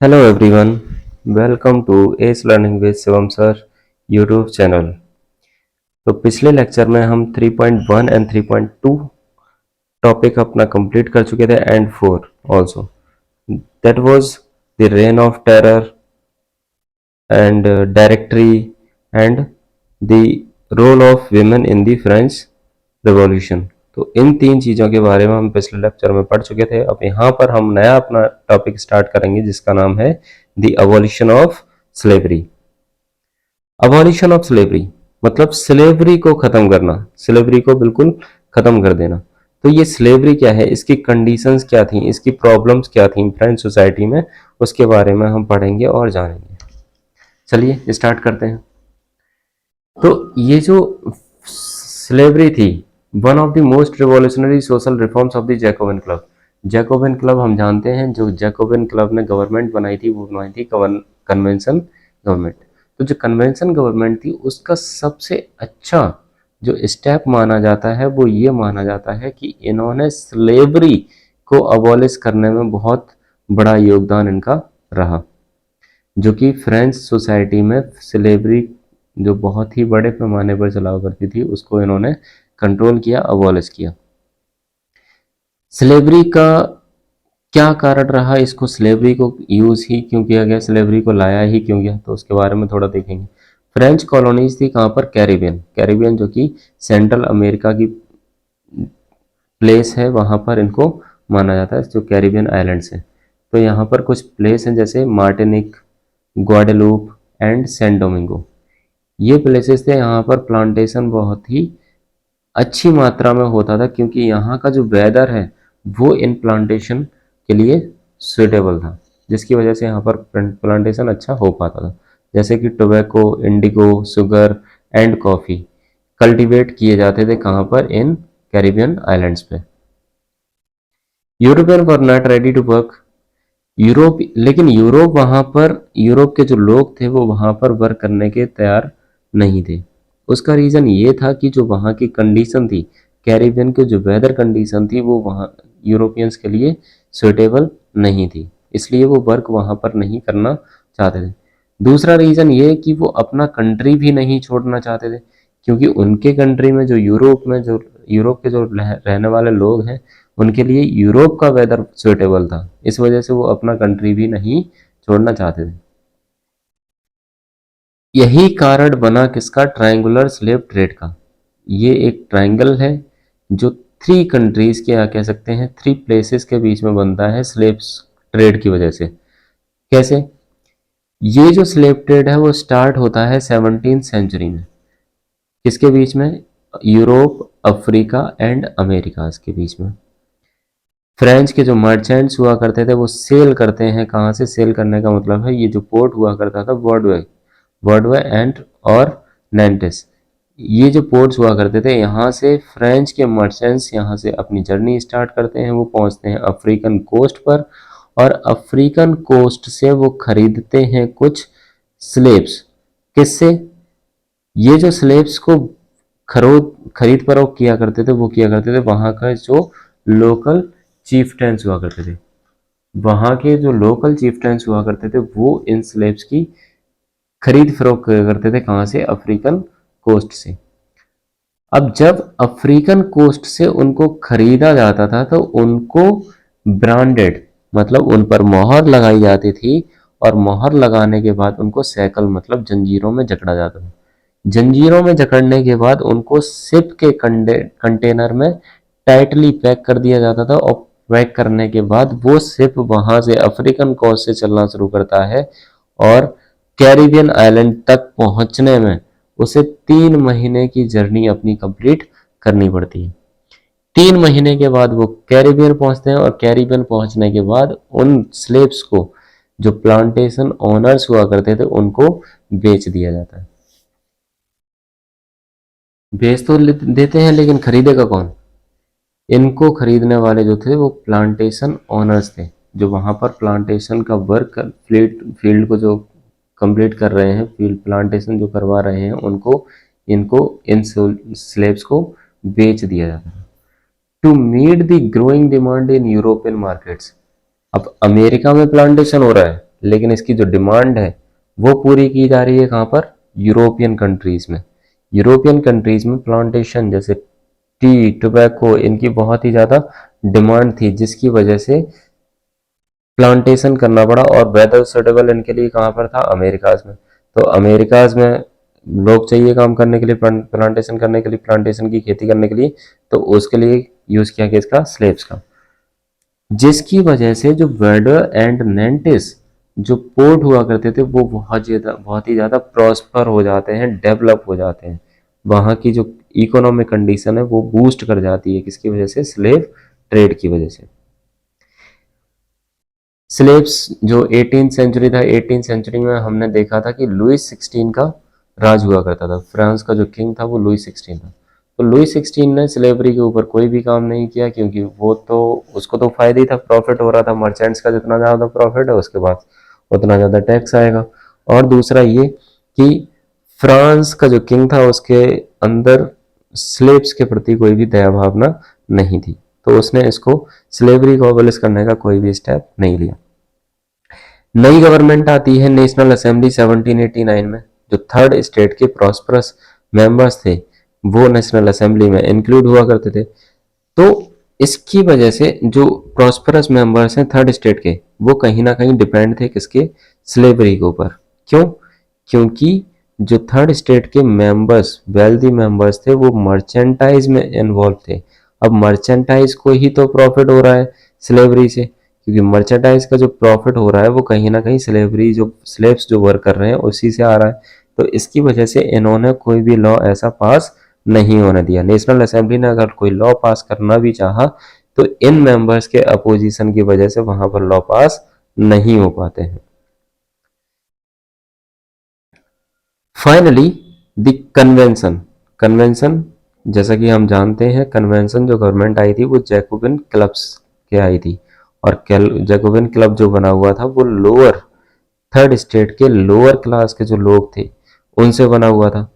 Hello everyone, welcome to Ace Learning with Shivam sir YouTube channel. तो पिछले lecture में हम 3.1 एंड 3.2 टॉपिक अपना कंप्लीट कर चुके थे and 4 also. That was the reign of terror and directory and the role of women in the French revolution. तो इन तीन चीज़ों के बारे में हम पिछले लेक्चर में पढ़ चुके थे। अब यहाँ पर हम नया अपना टॉपिक स्टार्ट करेंगे जिसका नाम है the abolition of slavery. Abolition of slavery मतलब स्लेवरी को खत्म करना, स्लेवरी को बिल्कुल खत्म कर देना। तो ये स्लेवरी क्या है, इसकी कंडीशंस क्या थी, इसकी प्रॉब्लम्स क्या थी फ्रेंच सोसाइटी में, उसके बारे में हम पढ़ेंगे और जानेंगे। चलिए स्टार्ट करते हैं। तो ये जो स्लेवरी थी, one of the most revolutionary social reforms of the Jacobin club. Jacobin club हम जानते हैं, जो जैकोबिन क्लब ने गवर्नमेंट बनाई थी वो बनाई थी कन्वेंशन गवर्नमेंट। तो जो कन्वेंशन गवर्नमेंट थी उसका सबसे अच्छा जो स्टेप माना जाता है वो ये माना जाता है कि इन्होंने स्लेवरी को अबॉलिश करने में बहुत बड़ा योगदान इनका रहा। जो कि फ्रेंच सोसाइटी में स्लेवरी जो बहुत ही बड़े पैमाने पर चला करती थी उसको इन्होंने कंट्रोल किया, अबॉलिश किया। स्लेवरी का क्या कारण रहा, इसको स्लेवरी को यूज ही क्यों किया गया, स्लेवरी को लाया ही क्यों गया, तो उसके बारे में थोड़ा देखेंगे। फ्रेंच कॉलोनीज थी कहाँ पर, कैरिबियन, कैरिबियन जो कि सेंट्रल अमेरिका की प्लेस है, वहाँ पर इनको माना जाता है, जो कैरिबियन आइलैंड्स है। तो यहाँ पर कुछ प्लेस हैं जैसे Martinique, Guadeloupe and San Domingo. ये प्लेसेस थे, यहाँ पर प्लांटेशन बहुत ही अच्छी मात्रा में होता था क्योंकि यहाँ का जो वेदर है वो इन प्लांटेशन के लिए सुटेबल था, जिसकी वजह से यहाँ पर प्लांटेशन अच्छा हो पाता था। जैसे कि tobacco, indigo, sugar and coffee cultivate किए जाते थे कहाँ पर, इन कैरिबियन आइलैंड्स पे। European were not ready to work, Europe, लेकिन यूरोप वहाँ पर, यूरोप के जो लोग थे वो वहाँ पर वर्क करने के तैयार नहीं थे। उसका रीज़न ये था कि जो वहाँ की कंडीशन थी, कैरिबियन की जो वेदर कंडीशन थी वो वहाँ यूरोपियंस के लिए सुटेबल नहीं थी, इसलिए वो वर्क वहाँ पर नहीं करना चाहते थे। दूसरा रीज़न ये कि वो अपना कंट्री भी नहीं छोड़ना चाहते थे, क्योंकि उनके कंट्री में जो यूरोप में जो यूरोप के जो रहने वाले लोग हैं उनके लिए यूरोप का वेदर सुटेबल था, इस वजह से वो अपना कंट्री भी नहीं छोड़ना चाहते थे। यही कारण बना किसका, ट्रायंगुलर स्लेव ट्रेड का। ये एक ट्रायंगल है जो थ्री कंट्रीज के, या कह सकते हैं थ्री प्लेसेस के बीच में बनता है स्लेव ट्रेड की वजह से। कैसे, ये जो स्लेव ट्रेड है वो स्टार्ट होता है 17th सेंचुरी में। किसके बीच में, यूरोप, अफ्रीका एंड अमेरिका के बीच में। फ्रेंच के जो मर्चेंट्स हुआ करते थे वो सेल करते हैं, कहाँ से सेल करने का मतलब है, ये जो पोर्ट हुआ करता था बॉर्डवे, बॉर्डवे एंड और नैंटिस, ये जो पोर्ट्स हुआ करते थे, यहाँ से फ्रेंच के मर्चेंट्स यहाँ से अपनी जर्नी स्टार्ट करते हैं। वो पहुँचते हैं अफ्रीकन कोस्ट पर और अफ्रीकन कोस्ट से वो खरीदते हैं कुछ स्लेव्स। किससे, ये जो स्लेव्स को खरीद फरोख्त किया करते थे वो किया करते थे वहाँ का जो लोकल चीफ्टेंस हुआ करते थे, वहाँ के जो लोकल चीफ्टेंस हुआ करते थे वो इन स्लेव्स की खरीद फरोख्त करते थे, कहाँ से, अफ्रीकन कोस्ट से। अब जब अफ्रीकन कोस्ट से उनको खरीदा जाता था तो उनको ब्रांडेड मतलब उन पर मोहर लगाई जाती थी, और मोहर लगाने के बाद उनको सैकल मतलब जंजीरों में जकड़ा जाता था। जंजीरों में जकड़ने के बाद उनको शिप के कंटेनर में टाइटली पैक कर दिया जाता था, और पैक करने के बाद वो शिप वहां से अफ्रीकन कोस्ट से चलना शुरू करता है, और कैरिबियन आइलैंड तक पहुंचने में उसे 3 महीने की जर्नी अपनी कंप्लीट करनी पड़ती है। 3 महीने के बाद वो कैरिबियन पहुंचते हैं, और कैरिबियन पहुंचने के बाद उन स्लेव्स को जो प्लांटेशन ओनर्स हुआ करते थे उनको बेच दिया जाता है। बेच तो देते हैं लेकिन खरीदेगा कौन, इनको खरीदने वाले जो थे वो प्लांटेशन ओनर्स थे, जो वहाँ पर प्लांटेशन का वर्क फील्ड को जो कंप्लीट कर रहे हैं, फील्ड प्लांटेशन जो करवा रहे हैं उनको, इनको इन स्लेव्स को बेच दिया जाता है to meet the growing demand in European markets. अब अमेरिका में प्लांटेशन हो रहा है लेकिन इसकी जो डिमांड है वो पूरी की जा रही है कहाँ पर, यूरोपियन कंट्रीज में। यूरोपियन कंट्रीज में प्लांटेशन जैसे टी, टोबैको, इनकी बहुत ही ज़्यादा डिमांड थी, जिसकी वजह से प्लांटेशन करना पड़ा। और वेदर सुटेबल इनके लिए कहाँ पर था, अमेरिकाज में। तो अमेरिकाज में लोग चाहिए काम करने के लिए, प्लांटेशन करने के लिए, प्लांटेशन की खेती करने के लिए, तो उसके लिए यूज़ किया गया इसका स्लेव्स का, जिसकी वजह से जो वेडर एंड नेंटिस जो पोर्ट हुआ करते थे वो बहुत ही ज़्यादा प्रॉस्पर हो जाते हैं, डेवलप हो जाते हैं। वहाँ की जो इकोनॉमिक कंडीशन है वो बूस्ट कर जाती है, किसकी वजह से, स्लेव ट्रेड की वजह से। स्लेव्स जो 18th सेंचुरी था, 18th सेंचुरी में हमने देखा था कि लुइस 16 का राज हुआ करता था। फ्रांस का जो किंग था वो लुइस 16 था। तो लुइस 16 ने स्लेवरी के ऊपर कोई भी काम नहीं किया, क्योंकि वो तो उसको तो फायदा ही था, प्रॉफिट हो रहा था मर्चेंट्स का, जितना ज़्यादा प्रॉफिट है उसके बाद उतना ज़्यादा टैक्स आएगा। और दूसरा ये कि फ्रांस का जो किंग था उसके अंदर स्लेव्स के प्रति कोई भी दया भावना नहीं थी, तो उसने इसको स्लेवरी को अबॉलिश करने का कोई भी स्टेप नहीं लिया। नई गवर्नमेंट आती है नेशनल असेंबली 1789 में। जो थर्ड स्टेट के प्रॉस्परस मेंबर्स थे वो नेशनल असेंबली में इंक्लूड हुआ करते थे। तो इसकी वजह से जो प्रॉस्परस मेंबर्स हैं थर्ड स्टेट के, वो कहीं ना कहीं डिपेंड थे किसके, स्लेवरी के ऊपर। क्यों? क्योंकि जो थर्ड स्टेट के मेंबर्स, वेल्दी मेंबर्स थे, वो मर्चेंटाइज में इन्वॉल्व थे। अब मर्चेंटाइज को ही तो प्रॉफिट हो रहा है स्लेवरी से, क्योंकि मर्चेंटाइज का जो प्रॉफिट हो रहा है वो कहीं ना कहीं स्लेवरी, जो स्लेव्स जो वर्क कर रहे हैं उसी से आ रहा है। तो इसकी वजह से इन्होंने कोई भी लॉ ऐसा पास नहीं होने दिया। नेशनल असेंबली ने अगर कोई लॉ पास करना भी चाहा तो इन मेंबर्स के अपोजिशन की वजह से वहां पर लॉ पास नहीं हो पाते हैं। Finally the convention. कन्वेंशन जैसा कि हम जानते हैं, कन्वेंशन जो गवर्नमेंट आई थी वो जैकोबिन क्लब्स के आई थी, और जैकोबिन क्लब जो बना हुआ था वो लोअर थर्ड स्टेट के लोअर क्लास के जो लोग थे उनसे बना हुआ था।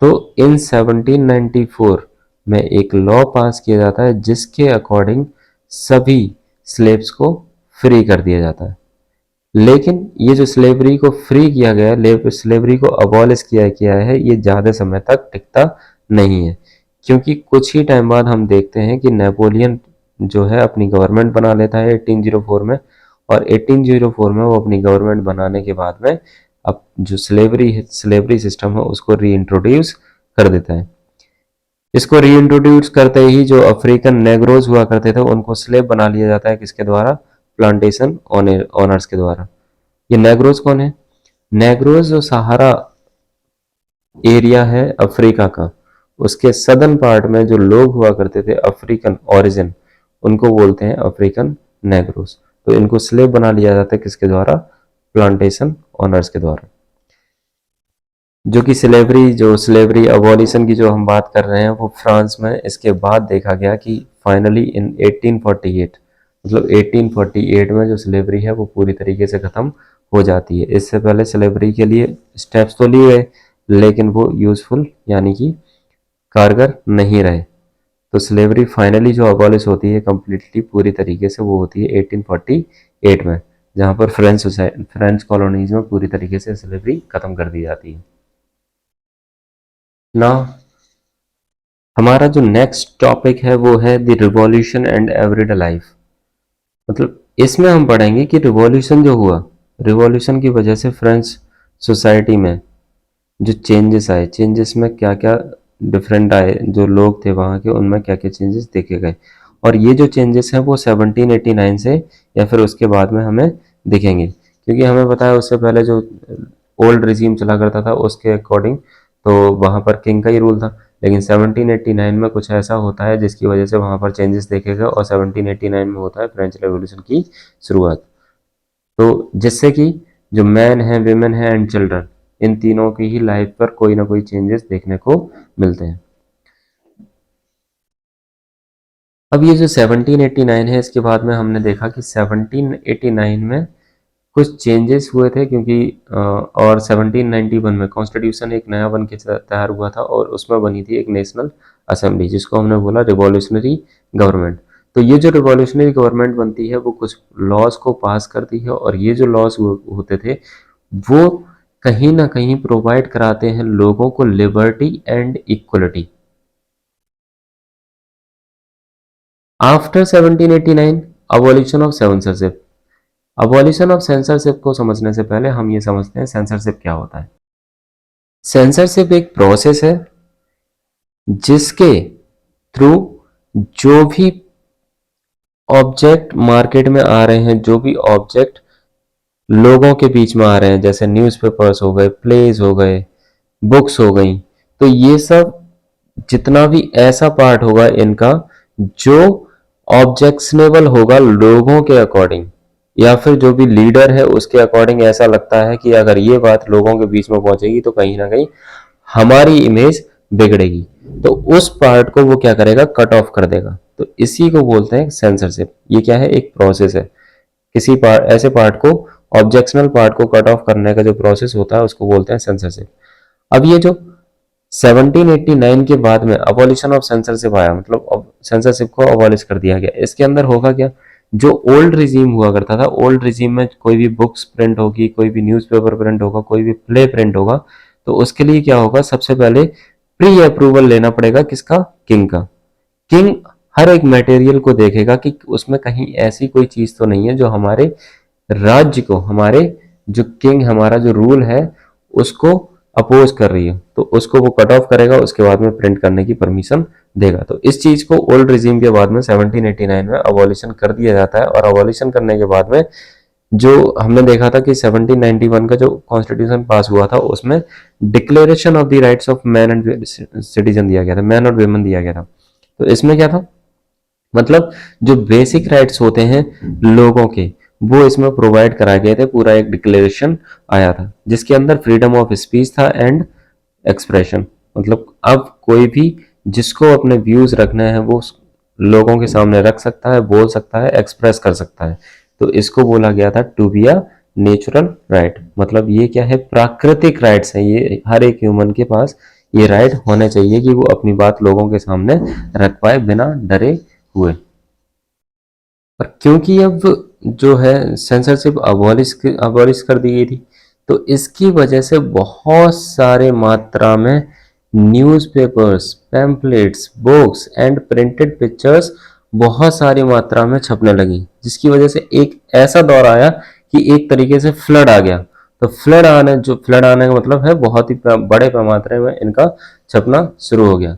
तो इन 1794 में एक लॉ पास किया जाता है जिसके अकॉर्डिंग सभी स्लेव्स को फ्री कर दिया जाता है। लेकिन ये जो स्लेवरी को फ्री किया गया, स्लेवरी को अबॉलिश किया है, ये ज़्यादा समय तक टिकता नहीं है, क्योंकि कुछ ही टाइम बाद हम देखते हैं कि नेपोलियन जो है अपनी गवर्नमेंट बना लेता है 1804 में। और 1804 में वो अपनी गवर्नमेंट बनाने के बाद में अब जो स्लेवरी सिस्टम है उसको री इंट्रोड्यूस कर देता है। इसको री इंट्रोड्यूस करते ही जो अफ्रीकन नेग्रोज हुआ करते थे उनको स्लेव बना लिया जाता है, किसके द्वारा, प्लांटेशन ऑनर्स के द्वारा। ये नेग्रोज कौन है? नेग्रोज जो सहारा एरिया है अफ्रीका का, उसके सदर्न पार्ट में जो लोग हुआ करते थे अफ्रीकन ओरिजिन, उनको बोलते हैं अफ्रीकन नेग्रोज। तो इनको स्लेव बना लिया जाता है किसके द्वारा, प्लांटेशन ऑनर्स के द्वारा। जो कि स्लेवरी अबॉलिशन की जो हम बात कर रहे हैं वो फ्रांस में इसके बाद देखा गया कि फाइनली इन 1848, मतलब 1848 में जो स्लेवरी है वो पूरी तरीके से ख़त्म हो जाती है। इससे पहले स्लेवरी के लिए स्टेप्स तो लिए गए लेकिन वो यूज़फुल यानी कि कारगर नहीं रहे। तो स्लेवरी फाइनली जो अबॉलिश होती है कम्प्लीटली पूरी तरीके से, वो होती है 1848 में, जहाँ पर फ्रेंच कॉलोनीज में पूरी तरीके से स्लेवरी ख़त्म कर दी जाती है ना। हमारा जो नेक्स्ट टॉपिक है वो है the revolution and everyday life. मतलब इसमें हम पढ़ेंगे कि रिवॉल्यूशन जो हुआ, रिवॉल्यूशन की वजह से फ्रेंच सोसाइटी में जो चेंजेस आए, चेंजेस में क्या क्या डिफरेंट आए, जो लोग थे वहाँ के उनमें क्या क्या चेंजेस देखे गए। और ये जो चेंजेस हैं वो 1789 से या फिर उसके बाद में हमें दिखेंगे, क्योंकि हमें पता है उससे पहले जो ओल्ड रिजीम चला करता था उसके अकॉर्डिंग तो वहाँ पर किंग का ही रूल था। लेकिन 1789 में कुछ ऐसा होता है जिसकी वजह से वहाँ पर चेंजेस देखे गए, और 1789 में होता है फ्रेंच रेवोल्यूशन की शुरुआत। तो जिससे कि जो मैन है, विमेन है एंड चिल्ड्रन, इन तीनों की ही लाइफ पर कोई ना कोई चेंजेस देखने को मिलते हैं। अब ये जो 1789 है इसके बाद में हमने देखा कि 1789 में कुछ चेंजेस हुए थे, क्योंकि और 1791 में कॉन्स्टिट्यूशन एक नया बन के तैयार हुआ था और उसमें बनी थी एक नेशनल असेंबली जिसको हमने बोला रिवॉल्यूशनरी गवर्नमेंट। तो ये जो रिवॉल्यूशनरी गवर्नमेंट बनती है वो कुछ लॉज को पास करती है, और ये जो लॉज होते थे वो कहीं ना कहीं प्रोवाइड कराते हैं लोगों को liberty and equality. After 1789 abolition of censorship. Abolition of censorship को समझने से पहले हम ये समझते हैं सेंसरशिप क्या होता है। सेंसरशिप एक प्रोसेस है जिसके थ्रू जो भी ऑब्जेक्ट मार्केट में आ रहे हैं, जो भी ऑब्जेक्ट लोगों के बीच में आ रहे हैं, जैसे न्यूज़पेपर्स हो गए, प्लेज हो गए, बुक्स हो गई, तो ये सब जितना भी ऐसा पार्ट होगा इनका जो ऑब्जेक्शनेबल होगा लोगों के अकॉर्डिंग, या फिर जो भी लीडर है उसके अकॉर्डिंग ऐसा लगता है कि अगर ये बात लोगों के बीच में पहुंचेगी तो कहीं ना कहीं हमारी इमेज बिगड़ेगी, तो उस पार्ट को वो क्या करेगा, कट ऑफ कर देगा। तो इसी को बोलते हैं सेंसरशिप। ये क्या है, एक प्रोसेस है। किसी पार्ट, ऐसे पार्ट को, ऑब्जेक्शनल पार्ट को कट ऑफ करने का जो प्रोसेस होता है उसको बोलते हैं सेंसरशिप। अब ये जो 1789 के बाद में अबॉलिशन ऑफ सेंसरशिप आया, मतलब अब सेंसरशिप को अबॉलिश कर दिया गया, इसके अंदर होगा क्या, जो ओल्ड रिजीम हुआ करता था, ओल्ड रिजीम में कोई भी बुक्स प्रिंट होगी, कोई भी न्यूज़पेपर प्रिंट होगा, कोई भी प्ले प्रिंट होगा, तो उसके लिए क्या होगा, सबसे पहले प्री अप्रूवल लेना पड़ेगा, किसका, किंग का। किंग हर एक मटेरियल को देखेगा कि उसमें कहीं ऐसी कोई चीज तो नहीं है जो हमारे राज्य को, हमारे जो किंग, हमारा जो रूल है उसको अपोज कर रही है, तो उसको वो कट ऑफ करेगा, उसके बाद में प्रिंट करने की परमिशन देगा। तो इस चीज को ओल्ड रिजीम के बाद में 1789 में अबॉलिशन कर दिया जाता है, और अबॉलिशन करने के बाद में जो हमने देखा था कि 1791 का जो कॉन्स्टिट्यूशन पास हुआ था उसमें declaration of the rights of man and citizen दिया गया था, मैन और वुमेन दिया गया था। तो इसमें क्या था, मतलब जो बेसिक राइट्स होते हैं लोगों के वो इसमें प्रोवाइड कराए गए थे। पूरा एक डिक्लेरेशन आया था जिसके अंदर फ्रीडम ऑफ स्पीच था एंड एक्सप्रेशन, मतलब अब कोई भी जिसको अपने व्यूज रखने हैं वो लोगों के सामने रख सकता है, बोल सकता है, एक्सप्रेस कर सकता है। तो इसको बोला गया था to be a natural right, मतलब ये क्या है, प्राकृतिक राइट्स हैं, ये हर एक ह्यूमन के पास ये राइट होने चाहिए कि वो अपनी बात लोगों के सामने रख पाए बिना डरे हुए। पर क्योंकि अब जो है सेंसरशिप अबॉलिश कर दी गई थी, तो इसकी वजह से बहुत सारे मात्रा में newspapers, pamphlets, books and printed pictures बहुत सारी मात्रा में छपने लगी, जिसकी वजह से एक ऐसा दौर आया कि एक तरीके से फ्लड आ गया। तो फ्लड आने का मतलब है बहुत ही बड़े पैमाने में इनका छपना शुरू हो गया।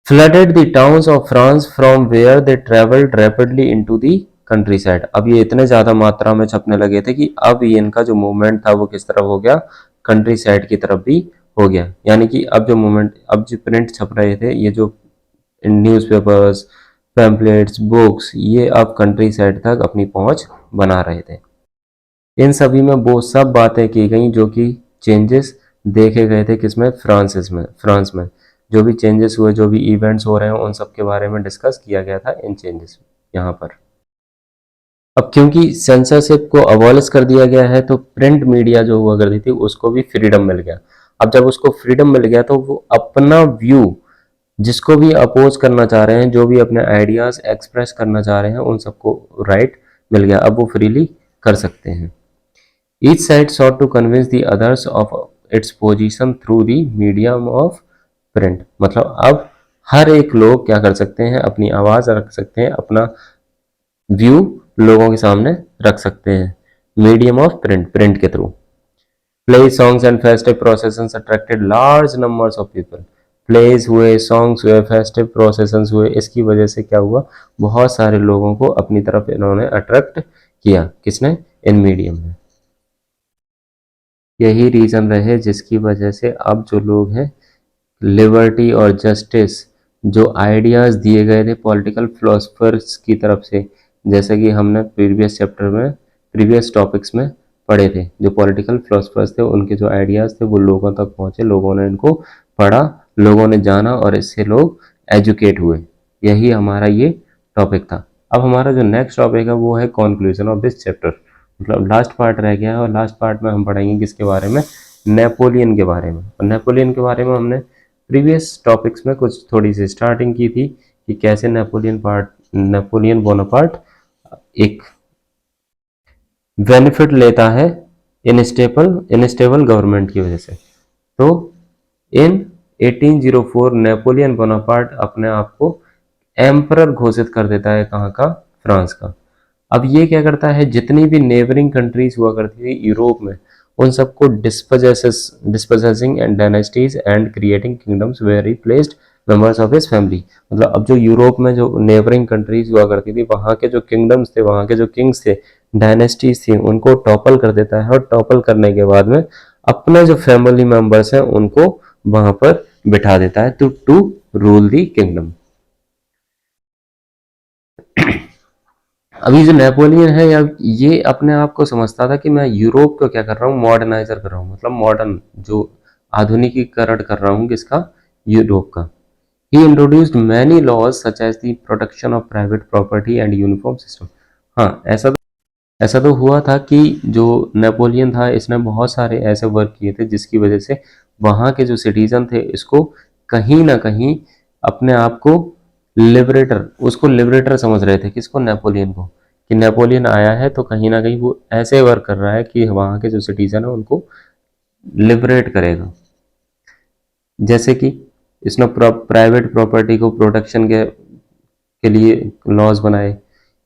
flooded the towns of France from where they traveled rapidly into the countryside। अब ये इतने ज़्यादा मात्रा में छपने लगे थे कि अब ये इनका जो मूवमेंट था वो किस तरफ हो गया, कंट्री साइड की तरफ भी हो गया। यानी कि अब जो मूवमेंट, अब जो प्रिंट छप रहे थे, ये जो न्यूज़पेपर्स, पैम्पलेट्स, बुक्स, ये अब कंट्री साइड तक अपनी पहुंच बना रहे थे। इन सभी में वो सब बातें की गई जो कि चेंजेस देखे गए थे किसमें, फ्रांस में जो भी चेंजेस हुए, जो भी इवेंट्स हो रहे हैं, उन सब के बारे में डिस्कस किया गया था इन चेंजेस यहाँ पर। अब क्योंकि सेंसरशिप को अबॉलिश कर दिया गया है तो प्रिंट मीडिया जो हुआ करती थी उसको भी फ्रीडम मिल गया। अब जब उसको फ्रीडम मिल गया तो वो अपना व्यू जिसको भी अपोज करना चाह रहे हैं, जो भी अपने आइडियाज एक्सप्रेस करना चाह रहे हैं, उन सबको राइट मिल गया, अब वो फ्रीली कर सकते हैं। Each side sought to convince the others of its position through the medium of print। मतलब अब हर एक लोग क्या कर सकते हैं, अपनी आवाज रख सकते हैं, अपना व्यू लोगों के सामने रख सकते हैं मीडियम ऑफ प्रिंट के थ्रू। Play songs and festive processions attracted large numbers of people. Plays हुए, सॉन्ग्स हुए, फेस्टिव प्रोसेशंस हुए, इसकी वजह से क्या हुआ, बहुत सारे लोगों को अपनी तरफ इन्होंने अट्रैक्ट किया, किसने, इन मीडियम में। यही रीज़न रहे जिसकी वजह से अब जो लोग हैं लिबर्टी और जस्टिस, जो आइडियाज़ दिए गए थे पॉलिटिकल फिलोसफर्स की तरफ से, जैसे कि हमने प्रीवियस चैप्टर में, प्रीवियस टॉपिक्स में पढ़े थे, जो पॉलिटिकल फिलोसफर्स थे उनके जो आइडियाज़ थे वो लोगों तक पहुँचे, लोगों ने इनको पढ़ा, लोगों ने जाना और इससे लोग एजुकेट हुए। यही हमारा ये टॉपिक था। अब हमारा जो नेक्स्ट टॉपिक है वो है कॉन्क्लूजन ऑफ दिस चैप्टर, मतलब लास्ट पार्ट रह गया है, और लास्ट पार्ट में हम पढ़ेंगे किसके बारे में, नेपोलियन के बारे में। और नेपोलियन के बारे में हमने प्रीवियस टॉपिक्स में कुछ थोड़ी सी स्टार्टिंग की थी कि कैसे नेपोलियन बोनापार्ट एक बेनिफिट लेता है इनस्टेबल गवर्नमेंट की वजह से। तो इन 1804 नेपोलियन बोनापार्ट अपने आप को एम्परर घोषित कर देता है, कहाँ का? फ्रांस का। अब ये क्या करता है, जितनी भी नेबरिंग कंट्रीज हुआ करती थी यूरोप में, उन सबको dispossessing and dynasties and creating kingdoms where he placed members of his family. मतलब अब जो यूरोप में जो नेबरिंग कंट्रीज हुआ करती थी, वहाँ के जो किंगडम्स थे, वहाँ के जो किंग्स थे, डायनेस्टीज थी, उनको टॉपल कर देता है, और टॉपल करने के बाद में अपने जो फैमिली मेंबर्स हैं उनको वहां पर बिठा देता है टू रूल दी किंगडम। अभी जो नेपोलियन है, या ये अपने आप को समझता था कि मैं यूरोप को क्या कर रहा हूँ, मॉडर्नाइजर कर रहा हूँ, मतलब मॉडर्न जो आधुनिकीकरण कर रहा हूँ किसका? यूरोप का। He introduced many laws such as the protection of private property and uniform system. हाँ, ऐसा तो हुआ था कि जो नेपोलियन था, इसने बहुत सारे ऐसे वर्क किए थे जिसकी वजह से वहाँ के जो सिटीजन थे, इसको कहीं ना कहीं अपने आप को उसको लिबरेटर समझ रहे थे। किसको? नेपोलियन को। कि नेपोलियन आया है तो कहीं ना कहीं वो ऐसे वर्क कर रहा है कि वहाँ के जो सिटीजन है उनको लिबरेट करेगा। जैसे कि इसने प्राइवेट प्रॉपर्टी को प्रोटेक्शन के लिए लॉज बनाए।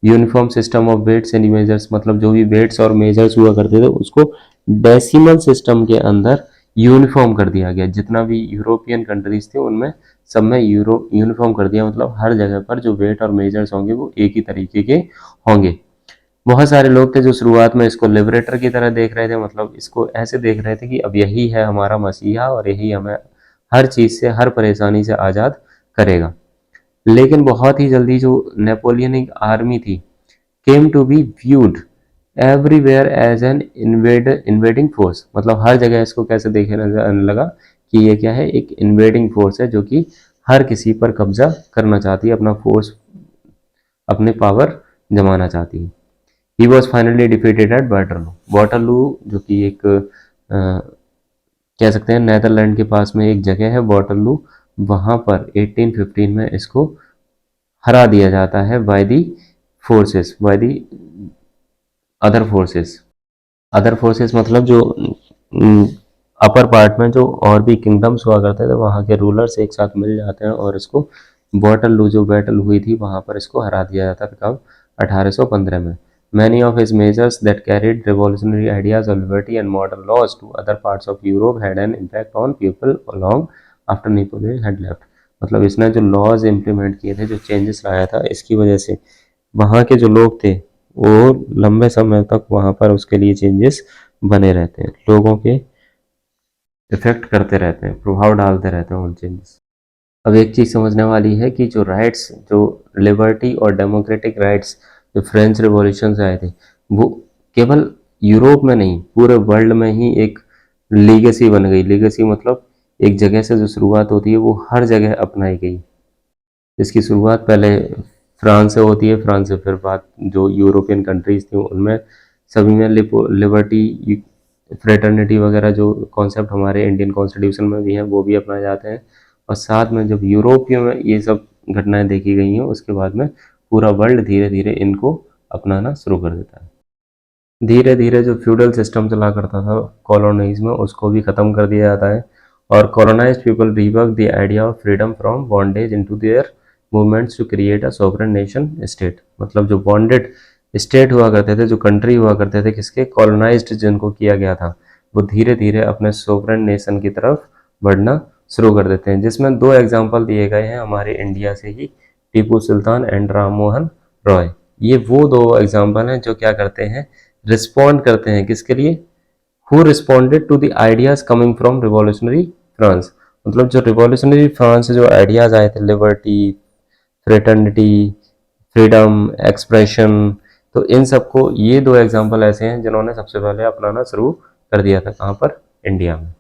Uniform system of weights and measures, मतलब जो भी वेट्स और मेजर्स हुआ करते थे उसको डेसिमल सिस्टम के अंदर यूनिफॉर्म कर दिया गया। जितना भी यूरोपियन कंट्रीज थे उनमें सब में यूनिफॉर्म कर दिया, मतलब हर जगह पर जो वेट और मेजर्स होंगे वो एक ही तरीके के होंगे। बहुत सारे लोग थे जो शुरुआत में इसको लिबरेटर की तरह देख रहे थे, मतलब इसको ऐसे देख रहे थे कि अब यही है हमारा मसीहा और यही हमें हर चीज़ से, हर परेशानी से आज़ाद करेगा। लेकिन बहुत ही जल्दी जो नेपोलियनिक आर्मी थी came to be viewed everywhere as an invading force, मतलब हर जगह इसको कैसे देखने लगा कि ये क्या है, एक इन्वेडिंग फोर्स है जो कि हर किसी पर कब्जा करना चाहती है, अपना फोर्स, अपने पावर जमाना चाहती है। He was finally defeated at Waterloo. Waterloo जो कि एक कह सकते हैं नेदरलैंड के पास में एक जगह है वाटरलू, वहाँ पर 1815 में इसको हरा दिया जाता है by the forces, by the other forces मतलब जो अपर पार्ट में जो और भी किंगडम्स हुआ करते थे वहाँ के रूलर्स एक साथ मिल जाते हैं और इसको वाटरलू जो बैटल हुई थी वहाँ पर इसको हरा दिया जाता था। कब? 1815 में। Many of his measures that carried revolutionary ideas of liberty and modern laws to other parts of Europe had an impact on people long after Napoleon had left। मतलब इसने जो लॉज इम्प्लीमेंट किए थे, जो चेंजेस लाया था, इसकी वजह से वहाँ के जो लोग थे वो लंबे समय तक वहाँ पर उसके लिए चेंजेस बने रहते हैं, लोगों के इफेक्ट करते रहते हैं, प्रभाव डालते रहते हैं उन चेंजेस। अब एक चीज़ समझने वाली है कि जो राइट्स, जो लिबर्टी और डेमोक्रेटिक राइट्स जो फ्रेंच रिवॉल्यूशन से आए थे, वो केवल यूरोप में नहीं, पूरे वर्ल्ड में ही एक लीगेसी बन गई। लीगेसी मतलब एक जगह से जो शुरुआत होती है वो हर जगह अपनाई गई। इसकी शुरुआत पहले फ्रांस से होती है, फ्रांस से फिर बाद जो यूरोपियन कंट्रीज थी उनमें सभी में लिबर्टी, फ्रेटर्निटी वगैरह जो कॉन्सेप्ट हमारे इंडियन कॉन्स्टिट्यूशन में भी हैं वो भी अपनाए जाते हैं। और साथ में जब यूरोपियों में ये सब घटनाएं देखी गई हैं उसके बाद में पूरा वर्ल्ड धीरे धीरे इनको अपनाना शुरू कर देता है। धीरे धीरे जो फ्यूडल सिस्टम चला करता था कॉलोनाइज्म, उसको भी ख़त्म कर दिया जाता है और colonised people rework the idea of freedom from bondage into their movements to create a sovereign nation state. मतलब जो बॉन्डेड स्टेट हुआ करते थे, जो कंट्री हुआ करते थे, किसके? कॉलोनाइज्ड जिनको किया गया था, वो धीरे धीरे अपने सॉवरेन नेशन की तरफ बढ़ना शुरू कर देते हैं। जिसमें दो एग्जाम्पल दिए गए हैं हमारे इंडिया से ही, टीपू सुल्तान एंड राम मोहन रॉय। ये वो दो एग्जाम्पल हैं जो क्या करते हैं, रिस्पॉन्ड करते हैं किसके लिए? Who responded to the ideas coming from revolutionary France. मतलब जो रिवॉल्यूशनरी फ्रांस से जो आइडियाज आए थे, लिबर्टी, फ्रेटर्निटी, फ्रीडम, एक्सप्रेशन, तो इन सबको, ये दो एग्जाम्पल ऐसे हैं जिन्होंने सबसे पहले अपनाना शुरू कर दिया था। कहाँ पर? इंडिया में।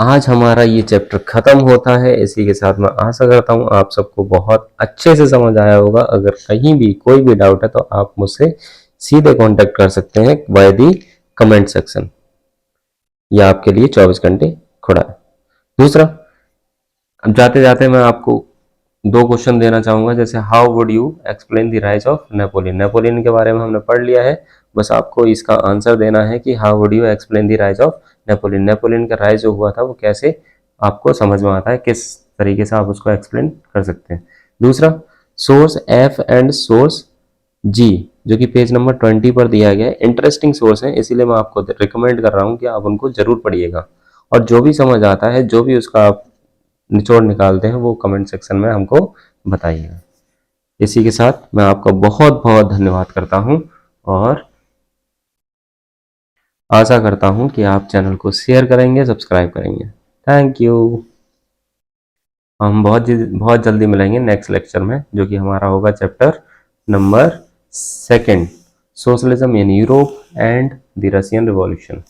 आज हमारा ये चैप्टर खत्म होता है। इसी के साथ मैं आशा करता हूँ आप सबको बहुत अच्छे से समझ आया होगा। अगर कहीं भी कोई भी डाउट है तो आप मुझसे सीधे कांटेक्ट कर सकते हैं बाय दी कमेंट सेक्शन। यह आपके लिए 24 घंटे खुला है। दूसरा, अब जाते जाते मैं आपको दो क्वेश्चन देना चाहूँगा, जैसे how would you explain the rise of Napoleon. Napoleon के बारे में हमने पढ़ लिया है, बस आपको इसका आंसर देना है कि how would you explain the rise of Napoleon. Napoleon का राइज जो हुआ था वो कैसे आपको समझ में आता है, किस तरीके से आप उसको एक्सप्लेन कर सकते हैं। दूसरा, सोर्स एफ एंड सोर्स जी, जो कि पेज नंबर 20 पर दिया गया है, इंटरेस्टिंग सोर्स है, इसीलिए मैं आपको रिकमेंड कर रहा हूँ कि आप उनको जरूर पढ़िएगा। और जो भी समझ आता है, जो भी उसका आप निचोड़ निकालते हैं, वो कमेंट सेक्शन में हमको बताइएगा। इसी के साथ मैं आपका बहुत बहुत धन्यवाद करता हूँ और आशा करता हूँ कि आप चैनल को शेयर करेंगे, सब्सक्राइब करेंगे। Thank you. हम बहुत जल्दी मिलेंगे नेक्स्ट लेक्चर में, जो कि हमारा होगा chapter number 2, socialism in Europe and the Russian revolution.